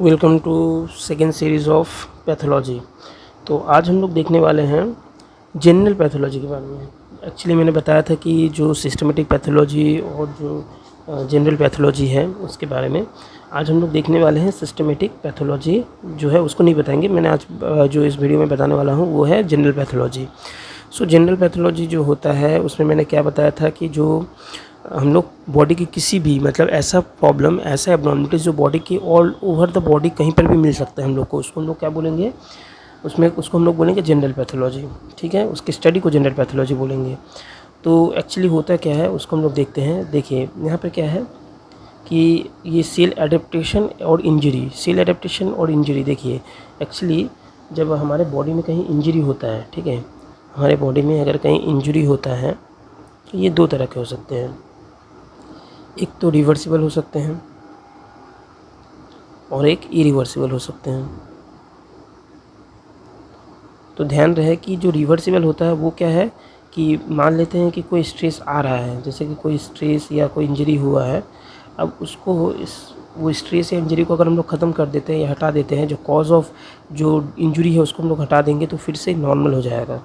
Welcome to second series of pathology. तो आज हम लोग देखने वाले हैं जनरल पैथोलॉजी के बारे में। एक्चुअली मैंने बताया था कि जो सिस्टमेटिक पैथोलॉजी और जो जनरल पैथोलॉजी है उसके बारे में आज हम लोग देखने वाले हैं। सिस्टमेटिक पैथोलॉजी जो है उसको नहीं बताएंगे। मैंने आज जो इस वीडियो में बताने वाला हूँ वो है जनरल पैथोलॉजी। सो जनरल पैथोलॉजी जो होता है उसमें मैंने क्या बताया था कि जो हम लोग बॉडी की किसी भी मतलब ऐसा प्रॉब्लम, ऐसा एब्नॉर्मलिटीज़ जो बॉडी की ऑल ओवर द बॉडी कहीं पर भी मिल सकता है हम लोग को, उसको हम लोग क्या बोलेंगे, उसको हम लोग बोलेंगे जनरल पैथोलॉजी। ठीक है, उसकी स्टडी को जनरल पैथोलॉजी बोलेंगे। तो एक्चुअली होता क्या है उसको हम लोग देखते हैं। देखिए यहाँ पे क्या है कि ये सेल एडेप्टेशन और इंजरी, सेल एडेप्टेशन और इंजरी। देखिए एक्चुअली जब हमारे बॉडी में कहीं इंजरी होता है, ठीक है, हमारे बॉडी में अगर कहीं इंजरी होता है तो ये दो तरह के हो सकते हैं। एक तो रिवर्सिबल हो सकते हैं और एक इरिवर्सिबल हो सकते हैं। तो ध्यान रहे कि जो रिवर्सिबल होता है वो क्या है कि मान लेते हैं कि कोई स्ट्रेस आ रहा है, जैसे कि कोई स्ट्रेस या कोई इंजरी हुआ है। अब उसको वो स्ट्रेस या इंजरी को अगर हम लोग ख़त्म कर देते हैं या हटा देते हैं, जो कॉज ऑफ जो इंजरी है उसको हम लोग हटा देंगे तो फिर से नॉर्मल हो जाएगा।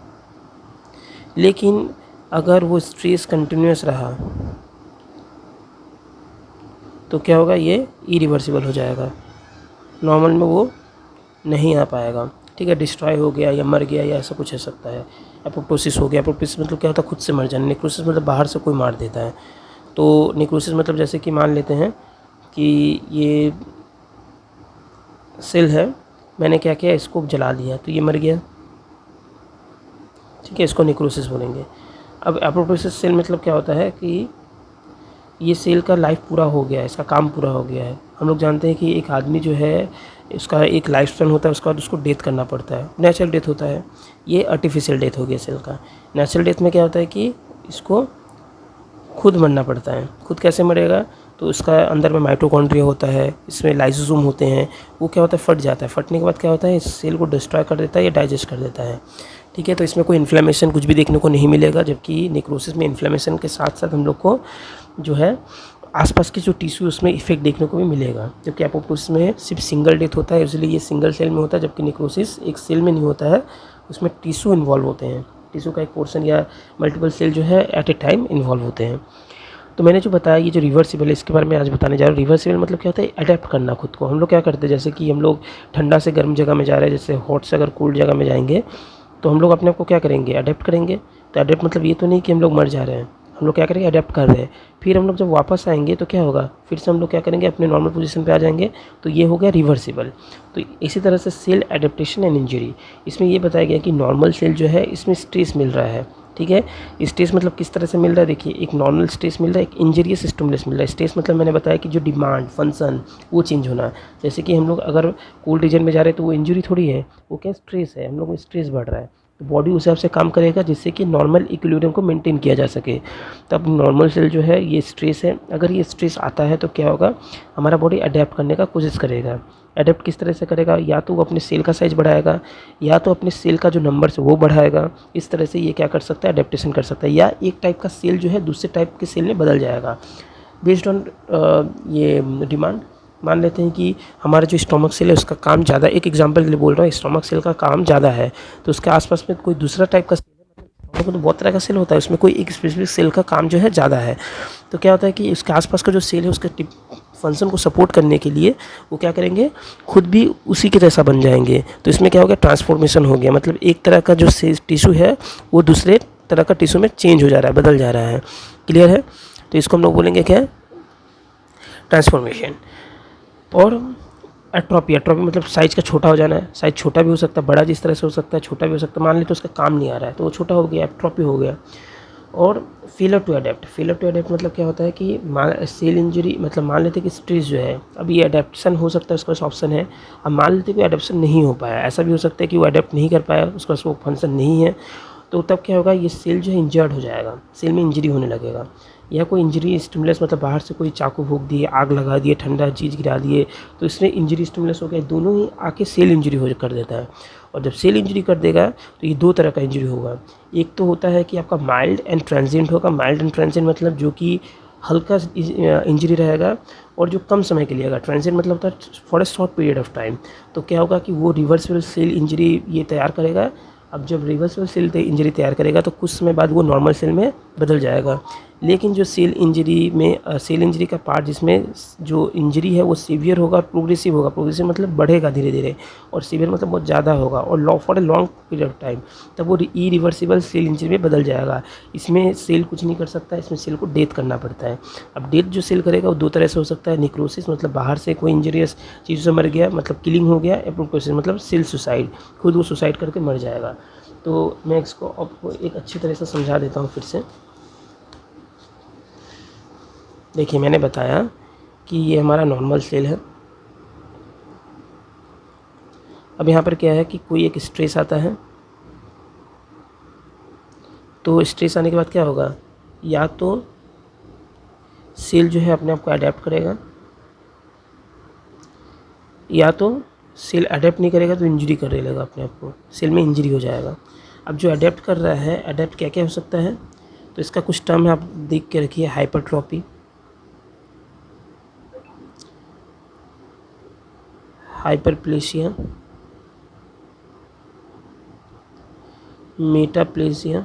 लेकिन अगर वो स्ट्रेस कंटिन्यूस रहा तो क्या होगा, ये इरिवर्सिबल हो जाएगा, नॉर्मल में वो नहीं आ पाएगा। ठीक है, डिस्ट्रॉय हो गया या मर गया या ऐसा कुछ हो सकता है। एपोप्टोसिस हो गया। एपोप्टोसिस मतलब क्या होता है, खुद से मर जाना। नेक्रोसिस मतलब बाहर से कोई मार देता है। तो नेक्रोसिस मतलब जैसे कि मान लेते हैं कि ये सेल है, मैंने क्या किया, इसको जला दिया तो ये मर गया। ठीक है, इसको नेक्रोसिस बोलेंगे। अब एपोप्टोसिस सेल मतलब क्या होता है कि ये सेल का लाइफ पूरा हो गया है, इसका काम पूरा हो गया है। हम लोग जानते हैं कि एक आदमी जो है उसका एक लाइफ स्पैन होता है, उसके बाद उसको डेथ करना पड़ता है, नेचुरल डेथ होता है। ये आर्टिफिशियल डेथ हो गया सेल का। नेचुरल डेथ में क्या होता है कि इसको खुद मरना पड़ता है। खुद कैसे मरेगा, तो इसका अंदर में माइटोकॉन्ड्रिया होता है, इसमें लाइसोसोम होते हैं, वो क्या होता है, फट जाता है। फटने के बाद क्या होता है, इस सेल को डिस्ट्रॉय कर देता है या डाइजेस्ट कर देता है। ठीक है, तो इसमें कोई इन्फ्लेमेशन कुछ भी देखने को नहीं मिलेगा, जबकि नेक्रोसिस में इन्फ्लेमेशन के साथ साथ हम लोग को जो है आसपास के जो टिश्यू उसमें इफेक्ट देखने को भी मिलेगा। जबकि एपोप्टोसिस में सिर्फ सिंगल डेथ होता है, इसलिए ये सिंगल सेल में होता है, जबकि नेक्रोसिस एक सेल में नहीं होता है, उसमें टिश्यू इन्वॉल्व होते हैं। टिश्यू का एक पोर्शन या मल्टीपल सेल जो है एट ए टाइम इन्वॉल्व होते हैं। तो मैंने जो बताया ये जो रिवर्सिबल है इसके बारे में आज बताने जा रहा हूँ। रिवर्सिबल मतलब क्या होता है, अडेप्ट करना खुद को। हम लोग क्या करते हैं, जैसे कि हम लोग ठंडा से गर्म जगह में जा रहे हैं, जैसे हॉट से अगर कोल्ड जगह में जाएंगे तो हम लोग अपने आप को क्या करेंगे, अडेप्ट करेंगे। तो अडेप्ट मतलब ये तो नहीं कि हम लोग मर जा रहे हैं, हम लोग क्या करेंगे, अडेप्ट कर रहे हैं। फिर हम लोग जब वापस आएंगे तो क्या होगा, फिर से हम लोग क्या करेंगे, अपने नॉर्मल पोजीशन पे आ जाएंगे। तो ये हो गया रिवर्सिबल। तो इसी तरह से सेल एडेप्टेशन एंड इंजरी, इसमें ये बताया गया कि नॉर्मल सेल जो है इसमें स्ट्रेस मिल रहा है। ठीक है, स्ट्रेस मतलब किस तरह से मिल रहा है, देखिए एक नॉर्मल स्ट्रेस मिल रहा है, एक इंजरियस स्टिमुलस मिल रहा है। स्ट्रेस मतलब मैंने बताया कि जो डिमांड फंक्शन वो चेंज होना। जैसे कि हम लोग अगर कोल्ड रीजन में जा रहे हैं तो वो इंजरी थोड़ी है, वो क्या स्ट्रेस है, हम लोग को स्ट्रेस बढ़ रहा है। तो बॉडी उस हिसाब से काम करेगा जिससे कि नॉर्मल इक्विलिब्रियम को मेंटेन किया जा सके। तब नॉर्मल सेल जो है ये स्ट्रेस है, अगर ये स्ट्रेस आता है तो क्या होगा, हमारा बॉडी अडेप्ट करने का कोशिश करेगा। अडेप्ट किस तरह से करेगा, या तो वो अपने सेल का साइज बढ़ाएगा या तो अपने सेल का जो नंबर है वो बढ़ाएगा। इस तरह से ये क्या कर सकता है, अडेप्टेशन कर सकता है। या एक टाइप का सेल जो है दूसरे टाइप के सेल में बदल जाएगा बेस्ड ऑन ये डिमांड। मान लेते हैं कि हमारा जो स्टोमक सेल है उसका काम ज़्यादा, एक एग्जांपल के लिए बोल रहा हूँ, स्टोमक सेल का काम ज़्यादा है तो उसके आसपास में कोई दूसरा टाइप का सेल है, मतलब तो बहुत तरह का सेल होता है, उसमें कोई एक स्पेसिफिक सेल का काम जो है ज़्यादा है। तो क्या होता है कि उसके आसपास का जो सेल है उसके फंक्शन को सपोर्ट करने के लिए वो क्या करेंगे, खुद भी उसी के जैसा बन जाएंगे। तो इसमें क्या हो गया, ट्रांसफॉर्मेशन हो गया, मतलब एक तरह का जो टिश्यू है वो दूसरे तरह का टिश्यू में चेंज हो जा रहा है, बदल जा रहा है। क्लियर है, तो इसको हम लोग बोलेंगे क्या, ट्रांसफॉर्मेशन। और एट्रोपी, एट्रोपी मतलब साइज़ का छोटा हो जाना है। साइज़ छोटा भी हो सकता है, बड़ा जिस तरह से हो सकता है, छोटा भी हो सकता है। मान ली तो उसका काम नहीं आ रहा है तो वो छोटा हो गया, एट्रोपी हो गया। और failure to adapt, failure to adapt मतलब क्या होता है कि सेल इंजरी, मतलब मान लेते हैं कि स्ट्रेस जो है, अब ये अडेप्शन हो सकता है, उसका पास ऑप्शन है। अब मान लेते हैं कि अडेप्शन नहीं हो पाया, ऐसा भी हो सकता है कि वो अडेप्ट नहीं कर पाया, उसका पास वो फंक्शन नहीं है, तो तब क्या होगा, ये सेल जो है इंजर्ड हो जाएगा, सेल में इंजरी होने लगेगा। या कोई इंजरी स्टिमुलस मतलब बाहर से कोई चाकू भोंक दिए, आग लगा दिए, ठंडा चीज़ गिरा दिए, तो इसमें इंजरी स्टिमुलस हो गया, दोनों ही आके सेल इंजरी हो कर देता है। और जब सेल इंजरी कर देगा तो ये दो तरह का इंजरी होगा। एक तो होता है कि आपका माइल्ड एंड ट्रांजिएंट होगा। माइल्ड एंड ट्रांजिएंट मतलब जो कि हल्का इंजरी रहेगा और जो कम समय के लिए आएगा। ट्रांजिएंट मतलब होता है for a short period of time. तो क्या होगा कि वो रिवर्सिबल सेल इंजरी ये तैयार करेगा। अब जब रिवर्सिबल सेल इंजरी तैयार करेगा तो कुछ समय बाद वो नॉर्मल सेल में बदल जाएगा। लेकिन जो सेल इंजरी का पार्ट जिसमें जो इंजरी है वो सीवियर होगा और प्रोग्रेसिव होगा। प्रोग्रेसिव मतलब बढ़ेगा धीरे धीरे, और सीवियर मतलब बहुत ज़्यादा होगा और for a long period of time, तब वो इरिवर्सिबल सेल इंजरी में बदल जाएगा। इसमें सेल कुछ नहीं कर सकता, इसमें सेल को डेथ करना पड़ता है। अब डेथ जो सेल करेगा वो दो तरह से हो सकता है। निक्रोसिस मतलब बाहर से कोई इंजरियस चीज़ से मर गया, मतलब किलिंग हो गया। एपोप्टोसिस मतलब सेल सुसाइड, खुद वो सुसाइड करके मर जाएगा। तो मैं इसको आपको एक अच्छी तरह से समझा देता हूँ फिर से। देखिए, मैंने बताया कि ये हमारा नॉर्मल सेल है। अब यहाँ पर क्या है कि कोई एक स्ट्रेस आता है, तो स्ट्रेस आने के बाद क्या होगा, या तो सेल जो है अपने आप को अडेप्ट करेगा, या तो सेल अडेप्ट नहीं करेगा तो इंजरी कर लेगा अपने आप को, सेल में इंजरी हो जाएगा। अब जो अडेप्ट कर रहा है, अडेप्ट क्या क्या हो सकता है, तो इसका कुछ टर्म है, आप देख के रखिए। हाइपरट्रॉपी, हाइपरप्लेशिया, मेटाप्लेशिया,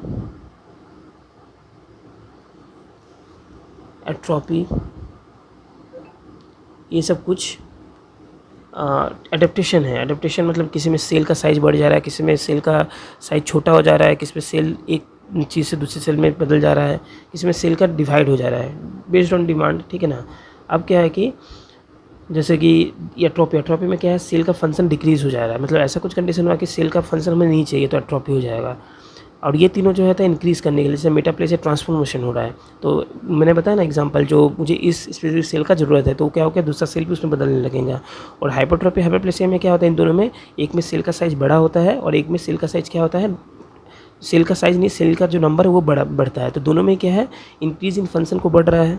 एट्रोपी, ये सब कुछ एडेप्टेशन है। एडेप्टेशन मतलब किसी में सेल का साइज़ बढ़ जा रहा है, किसी में सेल का साइज़ छोटा हो जा रहा है, किसी में सेल एक चीज़ से दूसरी सेल में बदल जा रहा है, किसी में सेल का डिवाइड हो जा रहा है बेस्ड ऑन डिमांड, ठीक है ना। अब क्या है कि जैसे कि एट्रोपी में क्या है, सेल का फंक्शन डिक्रीज़ हो जा रहा है, मतलब ऐसा कुछ कंडीशन हुआ कि सेल का फंक्शन हमें नहीं चाहिए तो एट्रोपी हो जाएगा। और ये तीनों जो है था इंक्रीज़ करने के लिए, जैसे मेटाप्लेसिया ट्रांसफॉर्मेशन हो रहा है। तो मैंने बताया ना एग्जांपल, जो मुझे इस स्पेसिफिक सेल का ज़रूरत है तो क्या हो गया, दूसरा सेल भी उसमें बदलने लगेगा। और हाइपरट्रॉपी हाइपरप्लेसिया में क्या होता है, इन दोनों में एक में सेल का साइज़ बड़ा होता है और एक में सेल का साइज़ क्या होता है, सेल का साइज़ नहीं, सेल का जो नंबर है वो बढ़ता है। तो दोनों में क्या है, इंक्रीज इन फंक्शन को बढ़ रहा है।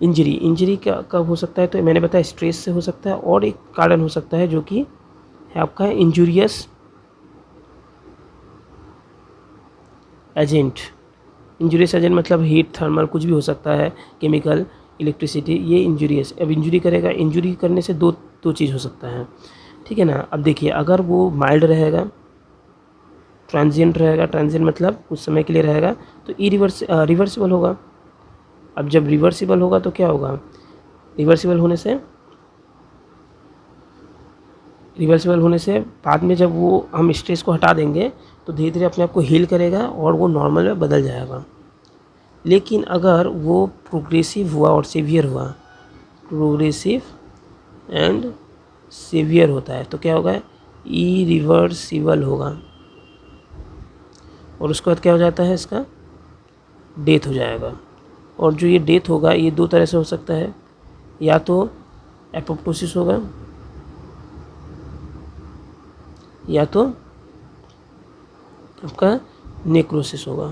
इंजरी का कब हो सकता है, तो मैंने बताया स्ट्रेस से हो सकता है, और एक कारण हो सकता है जो कि है आपका इंजूरियस एजेंट। इंजूरियस एजेंट मतलब हीट, थर्मल, कुछ भी हो सकता है, केमिकल, इलेक्ट्रिसिटी, ये इंजूरियस। अब इंजरी करेगा, इंजरी करने से दो चीज़ हो सकता है, ठीक है ना। अब देखिए, अगर वो माइल्ड रहेगा, ट्रांजिएंट रहेगा, ट्रांजिएंट मतलब कुछ समय के लिए रहेगा, तो रिवर्सिबल होगा। अब जब रिवर्सिबल होगा तो क्या होगा, रिवर्सिबल होने से बाद में जब वो हम स्ट्रेस को हटा देंगे तो धीरे धीरे अपने आप को हील करेगा और वो नॉर्मल में बदल जाएगा। लेकिन अगर वो प्रोग्रेसिव हुआ और सीवियर हुआ, प्रोग्रेसिव एंड सीवियर होता है, तो क्या होगा, इरिवर्सिबल होगा, और उसके बाद क्या हो जाता है, इसका डेथ हो जाएगा। और जो ये डेथ होगा ये दो तरह से हो सकता है, या तो एपोप्टोसिस होगा, या तो आपका नेक्रोसिस होगा।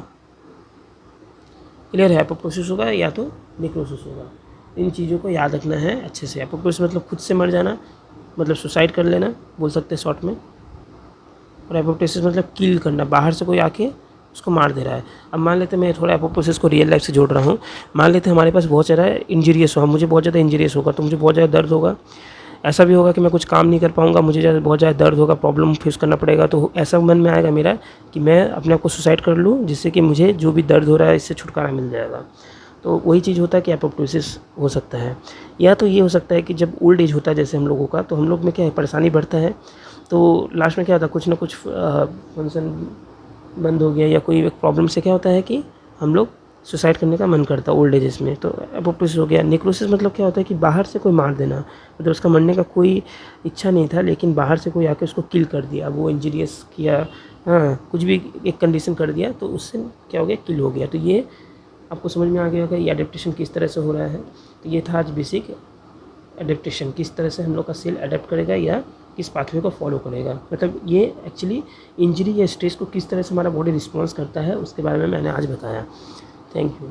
क्लियर है, एपोप्टोसिस होगा या तो नेक्रोसिस होगा। इन चीज़ों को याद रखना है अच्छे से। एपोप्टोसिस मतलब खुद से मर जाना, मतलब सुसाइड कर लेना बोल सकते हैं शॉर्ट में, और एपोप्टोसिस मतलब किल करना, बाहर से कोई आके उसको मार दे रहा है। अब मान लेते मैं थोड़ा एपोप्टोसिस को रियल लाइफ से जोड़ रहा हूँ। मान लेते हमारे पास बहुत ज़्यादा इंजरियस हुआ, मुझे बहुत ज़्यादा इंजरियस होगा तो मुझे बहुत ज़्यादा दर्द होगा। ऐसा भी होगा कि मैं कुछ काम नहीं कर पाऊँगा, मुझे बहुत ज़्यादा दर्द होगा, प्रॉब्लम फेस करना पड़ेगा। तो ऐसा मन में आएगा मेरा कि मैं अपने आप को सुसाइड कर लूँ, जिससे कि मुझे जो भी दर्द हो रहा है इससे छुटकारा मिल जाएगा। तो वही चीज़ होता है कि एपोप्टोसिस हो सकता है। या तो ये हो सकता है कि जब ओल्ड एज होता है जैसे हम लोगों का, तो हम लोग में क्या है, परेशानी बढ़ता है, तो लास्ट में क्या होता है, कुछ ना कुछ फंक्शन बंद हो गया या कोई एक प्रॉब्लम से क्या होता है कि हम लोग सुसाइड करने का मन करता है ओल्ड एजेस में, तो एपोप्टोसिस हो गया। नेक्रोसिस मतलब क्या होता है कि बाहर से कोई मार देना, मतलब उसका मरने का कोई इच्छा नहीं था लेकिन बाहर से कोई आके उसको किल कर दिया, वो इंजरियस किया, हाँ कुछ भी एक कंडीशन कर दिया, तो उससे क्या हो गया, किल हो गया। तो ये आपको समझ में आ गया होगा ये एडेप्टेशन किस तरह से हो रहा है। तो ये था आज बेसिक एडेप्टेशन, किस तरह से हम लोग का सेल अडेप्ट करेगा या किस पाथवे को फॉलो करेगा, मतलब ये एक्चुअली इंजरी या स्ट्रेस को किस तरह से हमारा बॉडी रिस्पॉन्स करता है उसके बारे में मैंने आज बताया। Thank you.